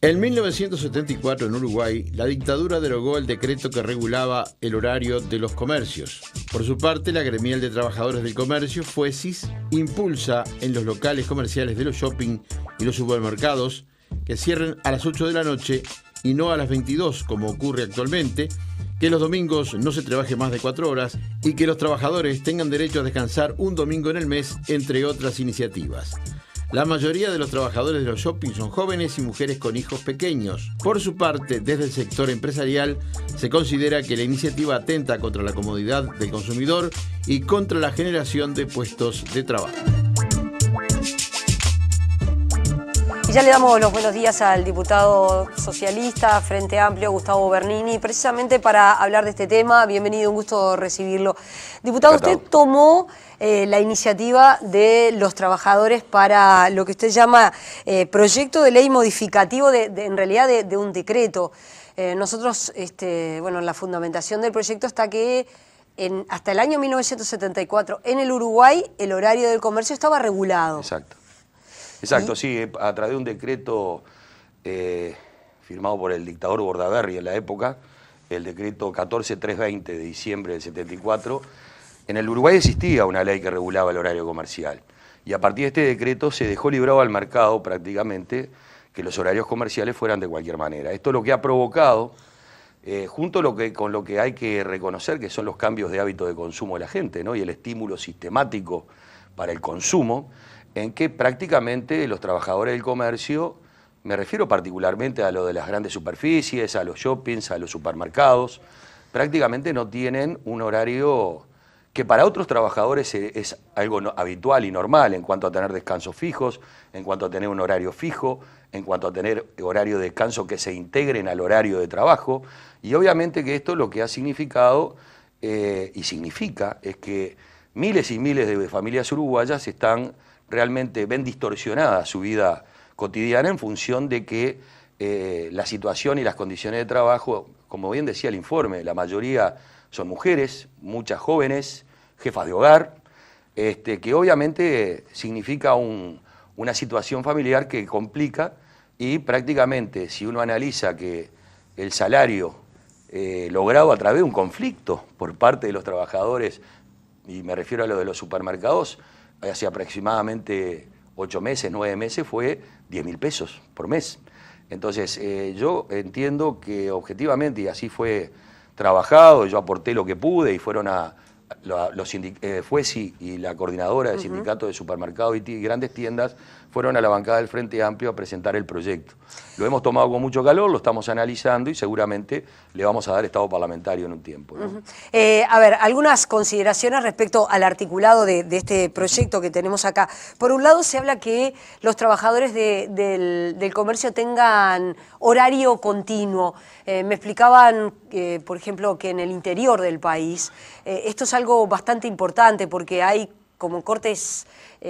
En 1974, en Uruguay, la dictadura derogó el decreto que regulaba el horario de los comercios. Por su parte, la Gremial de Trabajadores del Comercio, FUESIS, impulsa en los locales comerciales de los shopping y los supermercados que cierren a las 8 de la noche y no a las 22, como ocurre actualmente, que los domingos no se trabaje más de 4 horas y que los trabajadores tengan derecho a descansar un domingo en el mes, entre otras iniciativas. La mayoría de los trabajadores de los shopping son jóvenes y mujeres con hijos pequeños. Por su parte, desde el sector empresarial, se considera que la iniciativa atenta contra la comodidad del consumidor y contra la generación de puestos de trabajo. Y ya le damos los buenos días al diputado socialista Frente Amplio, Gustavo Bernini, precisamente para hablar de este tema. Bienvenido, un gusto recibirlo. Diputado, usted tomó la iniciativa de los trabajadores para lo que usted llama proyecto de ley modificativo en realidad de un decreto. Nosotros, bueno, la fundamentación del proyecto está que hasta el año 1974 en el Uruguay el horario del comercio estaba regulado. Exacto, sí, a través de un decreto firmado por el dictador Bordaberry en la época, el decreto 14320 de diciembre del 74, en el Uruguay existía una ley que regulaba el horario comercial. Y a partir de este decreto se dejó librado al mercado prácticamente que los horarios comerciales fueran de cualquier manera. Esto es lo que ha provocado, junto con lo que hay que reconocer que son los cambios de hábito de consumo de la gente, ¿no? Y el estímulo sistemático para el consumo, en que prácticamente los trabajadores del comercio, me refiero particularmente a lo de las grandes superficies, a los shoppings, a los supermercados, prácticamente no tienen un horario que para otros trabajadores es algo habitual y normal en cuanto a tener descansos fijos, en cuanto a tener un horario fijo, en cuanto a tener horario de descanso que se integren al horario de trabajo. Y obviamente que esto lo que ha significado y significa es que miles y miles de familias uruguayas realmente ven distorsionada su vida cotidiana en función de que la situación y las condiciones de trabajo, como bien decía el informe, la mayoría son mujeres, muchas jóvenes, jefas de hogar, que obviamente significa una situación familiar que complica y prácticamente si uno analiza que el salario logrado a través de un conflicto por parte de los trabajadores, y me refiero a lo de los supermercados, hace aproximadamente 8 meses, 9 meses, fue 10.000 pesos por mes. Entonces, yo entiendo que objetivamente, y así fue trabajado, yo aporté lo que pude y fueron los FUESI y la coordinadora del sindicato de supermercados y grandes tiendas fueron a la bancada del Frente Amplio a presentar el proyecto. Lo hemos tomado con mucho calor, lo estamos analizando y seguramente le vamos a dar estado parlamentario en un tiempo, ¿no? A ver, algunas consideraciones respecto al articulado de este proyecto que tenemos acá. Por un lado se habla que los trabajadores del comercio tengan horario continuo. Me explicaban, por ejemplo, que en el interior del país esto es algo bastante importante porque hay como cortes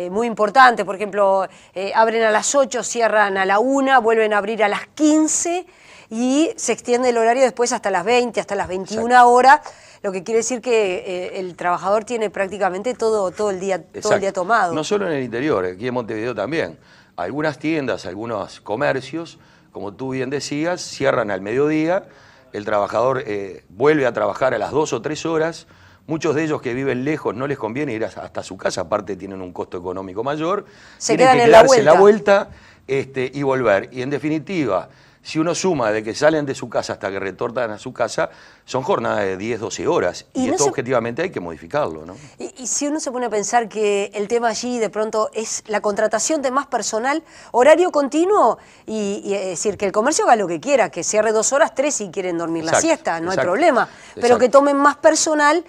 muy importantes. Por ejemplo, abren a las 8, cierran a la 1, vuelven a abrir a las 15 y se extiende el horario después hasta las 20, hasta las 21 horas, lo que quiere decir que el trabajador tiene prácticamente todo el día tomado. No solo en el interior, aquí en Montevideo también. Algunas tiendas, algunos comercios, como tú bien decías, cierran al mediodía, el trabajador vuelve a trabajar a las 2 o 3 horas. Muchos de ellos que viven lejos no les conviene ir hasta su casa, aparte tienen un costo económico mayor. Tienen que quedarse en la vuelta y volver. Y en definitiva, si uno suma de que salen de su casa hasta que retornan a su casa, son jornadas de 10, 12 horas. Y esto objetivamente hay que modificarlo, ¿no? Y si uno se pone a pensar que el tema allí de pronto es la contratación de más personal, horario continuo, y es decir, que el comercio haga lo que quiera, que cierre 2 horas, 3 si quieren dormir la siesta, no hay problema. Pero que tomen más personal.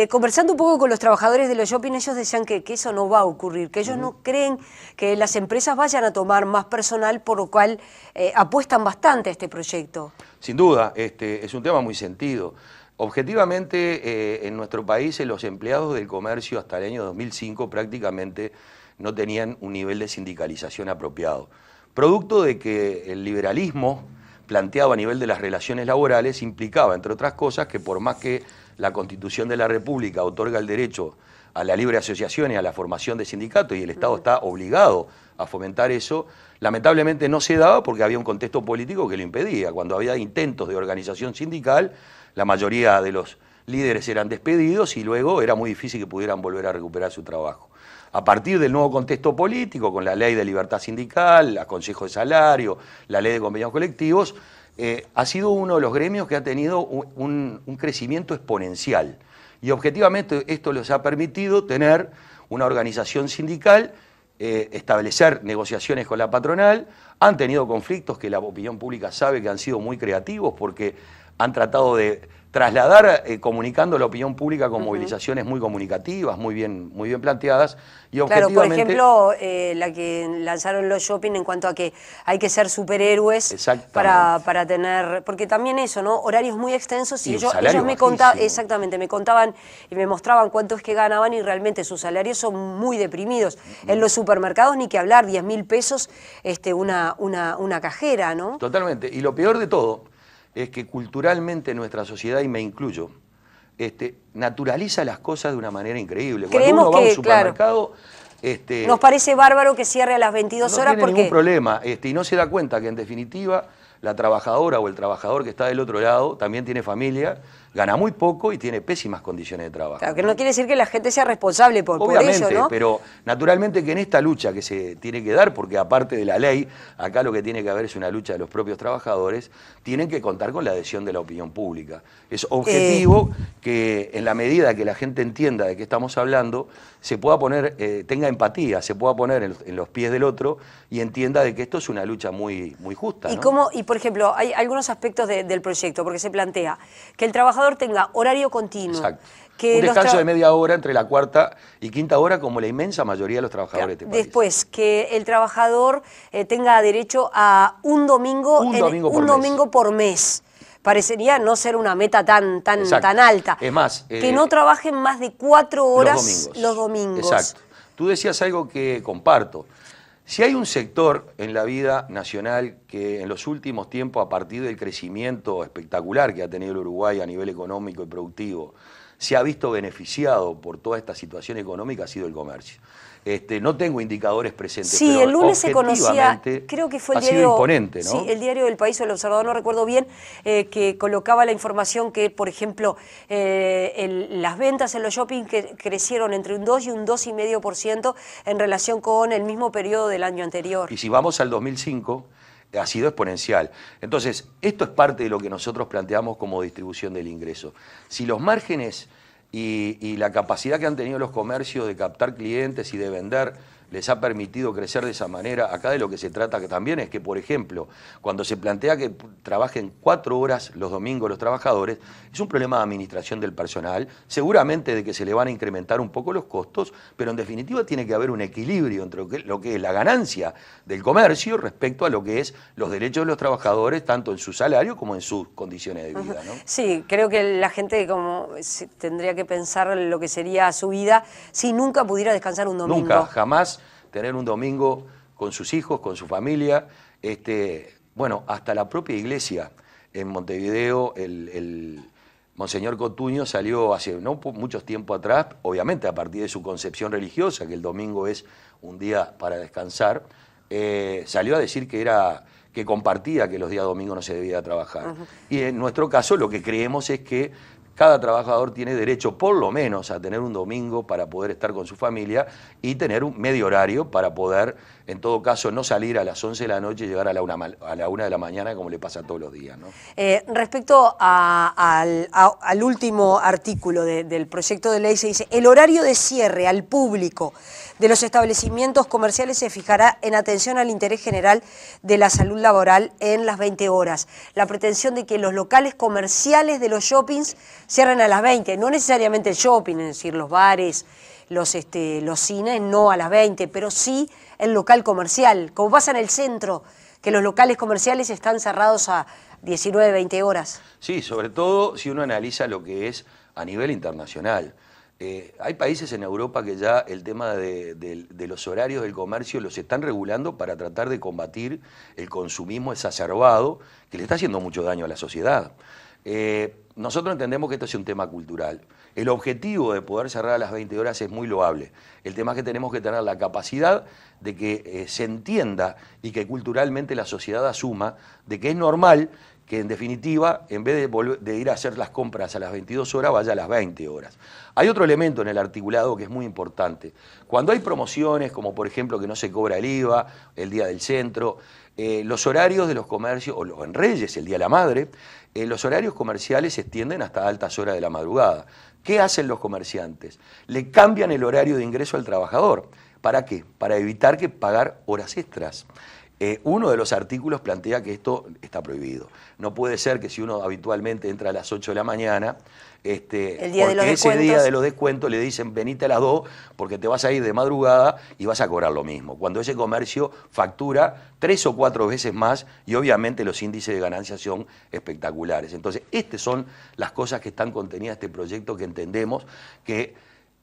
Conversando un poco con los trabajadores de los shopping, ellos decían que eso no va a ocurrir, que ellos no creen que las empresas vayan a tomar más personal, por lo cual apuestan bastante a este proyecto. Sin duda, es un tema muy sentido. Objetivamente, en nuestro país, los empleados del comercio hasta el año 2005 prácticamente no tenían un nivel de sindicalización apropiado. Producto de que el liberalismo planteado a nivel de las relaciones laborales implicaba, entre otras cosas, que por más que la Constitución de la República otorga el derecho a la libre asociación y a la formación de sindicatos y el Estado está obligado a fomentar eso, lamentablemente no se daba porque había un contexto político que lo impedía. Cuando había intentos de organización sindical, la mayoría de los líderes eran despedidos y luego era muy difícil que pudieran volver a recuperar su trabajo. A partir del nuevo contexto político, con la ley de libertad sindical, el Consejo de Salario, la ley de convenios colectivos, ha sido uno de los gremios que ha tenido un crecimiento exponencial. Y objetivamente esto les ha permitido tener una organización sindical, establecer negociaciones con la patronal. Han tenido conflictos que la opinión pública sabe que han sido muy creativos porque han tratado de trasladar, comunicando a la opinión pública con movilizaciones muy comunicativas, muy bien planteadas. Y claro, por objetivamente, ejemplo, la que lanzaron los shopping en cuanto a que hay que ser superhéroes para tener, porque también eso, ¿no? Horarios muy extensos y ellos me contaban, exactamente, me contaban y me mostraban cuánto es que ganaban y realmente sus salarios son muy deprimidos. En los supermercados ni que hablar, 10.000 pesos una cajera, ¿no? Totalmente. Y lo peor de todo es que culturalmente nuestra sociedad, y me incluyo, naturaliza las cosas de una manera increíble. Creemos cuando uno va a un supermercado, nos parece bárbaro que cierre a las 22 horas no tiene ningún problema, y no se da cuenta que en definitiva la trabajadora o el trabajador que está del otro lado también tiene familia, gana muy poco y tiene pésimas condiciones de trabajo. Claro, que no quiere decir que la gente sea responsable por Obviamente, ello, ¿no? Pero naturalmente que en esta lucha que se tiene que dar, porque aparte de la ley, acá lo que tiene que haber es una lucha de los propios trabajadores, tienen que contar con la adhesión de la opinión pública. Es objetivo que en la medida que la gente entienda de qué estamos hablando, se pueda poner, tenga empatía, se pueda poner en los pies del otro y entienda de que esto es una lucha muy justa, ¿no? Y por ejemplo, hay algunos aspectos del proyecto, porque se plantea que el trabajador tenga horario continuo. Exacto. Que un descanso de media hora entre la cuarta y quinta hora, como la inmensa mayoría de los trabajadores de este país. Después, que el trabajador tenga derecho a un domingo por mes. Parecería no ser una meta tan alta. Es más, que no trabajen más de 4 horas los domingos. Exacto. Tú decías algo que comparto. Si hay un sector en la vida nacional que en los últimos tiempos, a partir del crecimiento espectacular que ha tenido el Uruguay a nivel económico y productivo, se ha visto beneficiado por toda esta situación económica, ha sido el comercio. No tengo indicadores presentes, sí, pero el lunes se conocía, creo que fue el diario, sido imponente, ¿no? Sí, el diario del País o el Observador, no recuerdo bien, que colocaba la información que, por ejemplo, las ventas en los shopping crecieron entre un 2 y un 2,5% en relación con el mismo periodo del año anterior. Y si vamos al 2005, ha sido exponencial. Entonces, esto es parte de lo que nosotros planteamos como distribución del ingreso. Si los márgenes y la capacidad que han tenido los comercios de captar clientes y de vender les ha permitido crecer de esa manera, acá de lo que se trata que también es que, por ejemplo, cuando se plantea que trabajen 4 horas los domingos los trabajadores, es un problema de administración del personal, seguramente de que se le van a incrementar un poco los costos, pero en definitiva tiene que haber un equilibrio entre lo que es la ganancia del comercio respecto a lo que es los derechos de los trabajadores, tanto en su salario como en sus condiciones de vida, ¿no? Sí, creo que la gente tendría que pensar lo que sería su vida si nunca pudiera descansar un domingo. Nunca, jamás tener un domingo con sus hijos, con su familia. Bueno, hasta la propia iglesia en Montevideo, el Monseñor Cotuño salió hace no mucho tiempo atrás, obviamente a partir de su concepción religiosa, que el domingo es un día para descansar, salió a decir que compartía que los días domingos no se debía trabajar. Y en nuestro caso lo que creemos es que cada trabajador tiene derecho por lo menos a tener un domingo para poder estar con su familia y tener un medio horario para poder, en todo caso, no salir a las 11 de la noche y llegar a la 1 de la mañana como le pasa todos los días, ¿no? Respecto al último artículo del proyecto de ley, se dice: el horario de cierre al público de los establecimientos comerciales se fijará en atención al interés general de la salud laboral en las 20 horas. La pretensión de que los locales comerciales de los shoppings cierren a las 20, no necesariamente el shopping, es decir, los bares, los cines, no a las 20, pero sí el local comercial, como pasa en el centro, que los locales comerciales están cerrados a 19, 20 horas. Sí, sobre todo si uno analiza lo que es a nivel internacional. Hay países en Europa que ya el tema de los horarios del comercio los están regulando para tratar de combatir el consumismo exacerbado que le está haciendo mucho daño a la sociedad. Nosotros entendemos que esto es un tema cultural. El objetivo de poder cerrar a las 20 horas es muy loable. El tema es que tenemos que tener la capacidad de que se entienda y que culturalmente la sociedad asuma de que es normal que en definitiva, en vez de ir a hacer las compras a las 22 horas, vaya a las 20 horas. Hay otro elemento en el articulado que es muy importante. Cuando hay promociones, como por ejemplo que no se cobra el IVA, el Día del Centro, los horarios de los comercios, o en Reyes, el Día de la Madre, los horarios comerciales se extienden hasta altas horas de la madrugada. ¿Qué hacen los comerciantes? Le cambian el horario de ingreso al trabajador. ¿Para qué? Para evitar que pagar horas extras. Uno de los artículos plantea que esto está prohibido. No puede ser que si uno habitualmente entra a las 8 de la mañana, porque ese día de los descuentos le dicen venite a las 2 porque te vas a ir de madrugada y vas a cobrar lo mismo. Cuando ese comercio factura 3 o 4 veces más y obviamente los índices de ganancia son espectaculares. Entonces, estas son las cosas que están contenidas en este proyecto que entendemos que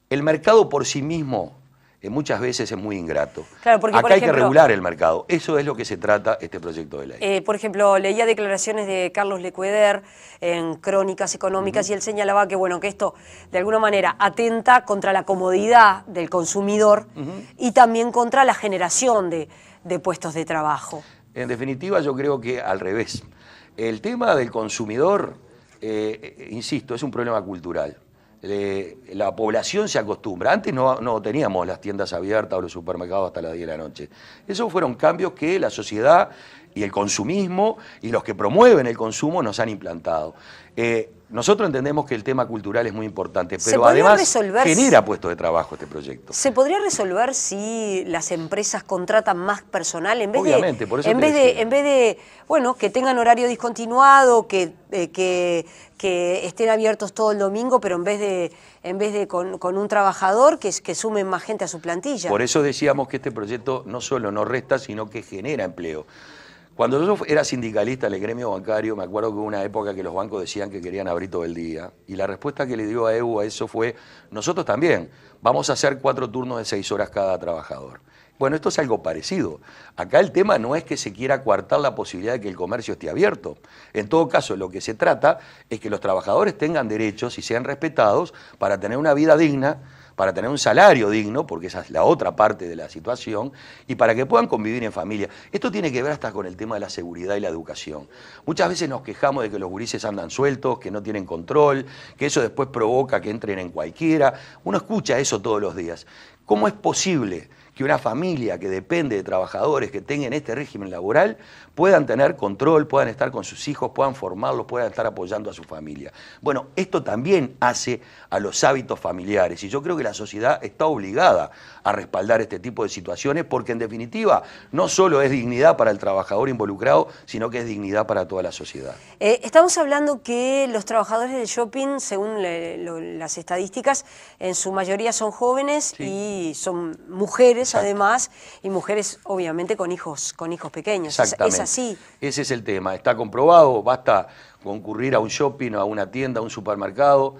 el mercado por sí mismo muchas veces es muy ingrato. Claro, porque, acá hay que regular el mercado. Eso es lo que se trata este proyecto de ley. Por ejemplo, leía declaraciones de Carlos Lecueder en Crónicas Económicas y él señalaba que, bueno, que esto de alguna manera atenta contra la comodidad del consumidor y también contra la generación de puestos de trabajo. En definitiva, yo creo que al revés. El tema del consumidor, insisto, es un problema cultural. La población se acostumbra. Antes no teníamos las tiendas abiertas o los supermercados hasta las 10 de la noche. Esos fueron cambios que la sociedad y el consumismo y los que promueven el consumo nos han implantado. Nosotros entendemos que el tema cultural es muy importante, pero además genera puestos de trabajo este proyecto. ¿Se podría resolver si las empresas contratan más personal en vez Obviamente, por eso en vez de bueno, que tengan horario discontinuado, que estén abiertos todo el domingo, pero en vez de con un trabajador que sumen más gente a su plantilla? Por eso decíamos que este proyecto no solo no resta, sino que genera empleo. Cuando yo era sindicalista en el gremio bancario, me acuerdo que hubo una época que los bancos decían que querían abrir todo el día. Y la respuesta que le dio a EU a eso fue, nosotros también, vamos a hacer 4 turnos de 6 horas cada trabajador. Bueno, esto es algo parecido. Acá el tema no es que se quiera coartar la posibilidad de que el comercio esté abierto. En todo caso, lo que se trata es que los trabajadores tengan derechos y sean respetados para tener una vida digna, para tener un salario digno, porque esa es la otra parte de la situación, y para que puedan convivir en familia. Esto tiene que ver hasta con el tema de la seguridad y la educación. Muchas veces nos quejamos de que los gurises andan sueltos, que no tienen control, que eso después provoca que entren en cualquiera. Uno escucha eso todos los días. ¿Cómo es posible que una familia que depende de trabajadores que tengan este régimen laboral puedan tener control, puedan estar con sus hijos, puedan formarlos, puedan estar apoyando a su familia? Bueno, esto también hace a los hábitos familiares y yo creo que la sociedad está obligada a respaldar este tipo de situaciones porque en definitiva no solo es dignidad para el trabajador involucrado, sino que es dignidad para toda la sociedad. Estamos hablando que los trabajadores del shopping, según las estadísticas, en su mayoría son jóvenes y son mujeres. Exacto. Además, y mujeres obviamente con hijos pequeños. Exactamente. Es así. Ese es el tema, está comprobado, basta concurrir a un shopping, a una tienda, a un supermercado,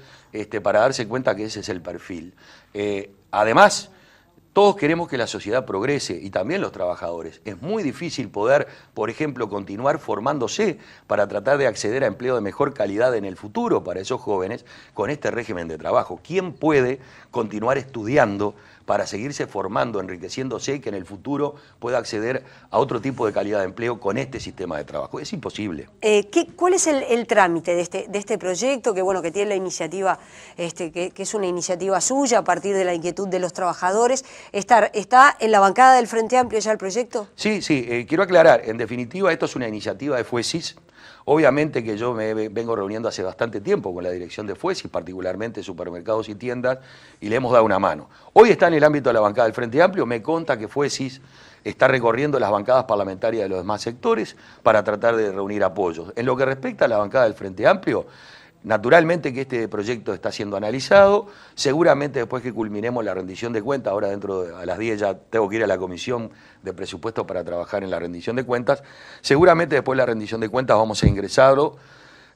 para darse cuenta que ese es el perfil. Además, todos queremos que la sociedad progrese y también los trabajadores. Es muy difícil poder, por ejemplo, continuar formándose para tratar de acceder a empleo de mejor calidad en el futuro para esos jóvenes con este régimen de trabajo. ¿Quién puede continuar estudiando para seguirse formando, enriqueciéndose y que en el futuro pueda acceder a otro tipo de calidad de empleo con este sistema de trabajo? Es imposible. ¿Cuál es el trámite de este proyecto que, bueno, que tiene la iniciativa, que es una iniciativa suya a partir de la inquietud de los trabajadores? ¿Está en la bancada del Frente Amplio ya el proyecto? Sí, quiero aclarar, en definitiva esto es una iniciativa de FUESIS. Obviamente que yo me vengo reuniendo hace bastante tiempo con la dirección de FUESIS, particularmente supermercados y tiendas, y le hemos dado una mano. Hoy está en el ámbito de la bancada del Frente Amplio, me consta que FUESIS está recorriendo las bancadas parlamentarias de los demás sectores para tratar de reunir apoyos. En lo que respecta a la bancada del Frente Amplio, naturalmente que este proyecto está siendo analizado, seguramente después que culminemos la rendición de cuentas, ahora a las 10 ya tengo que ir a la comisión de presupuesto para trabajar en la rendición de cuentas, seguramente después de la rendición de cuentas vamos a ingresarlo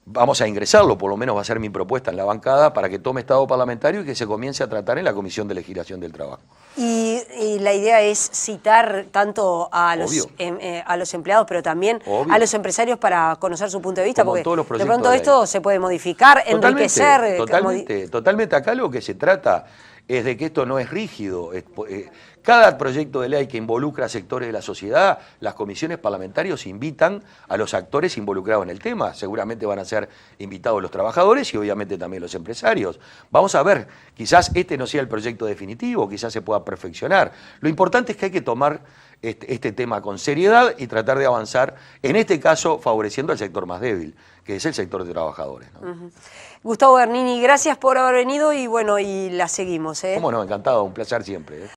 vamos a ingresarlo, por lo menos va a ser mi propuesta en la bancada, para que tome estado parlamentario y que se comience a tratar en la Comisión de Legislación del Trabajo. Y la idea es citar tanto a los empleados, pero también a los empresarios para conocer su punto de vista, Como porque de pronto esto se puede modificar, enriquecer. Totalmente. Acá lo que se trata es de que esto no es rígido. Cada proyecto de ley que involucra a sectores de la sociedad, las comisiones parlamentarias invitan a los actores involucrados en el tema. Seguramente van a ser invitados los trabajadores y obviamente también los empresarios. Vamos a ver, quizás este no sea el proyecto definitivo, quizás se pueda perfeccionar. Lo importante es que hay que tomar este tema con seriedad y tratar de avanzar, en este caso favoreciendo al sector más débil, que es el sector de trabajadores, ¿no? Gustavo Bernini, gracias por haber venido y bueno, y la seguimos. Cómo no, encantado, un placer siempre.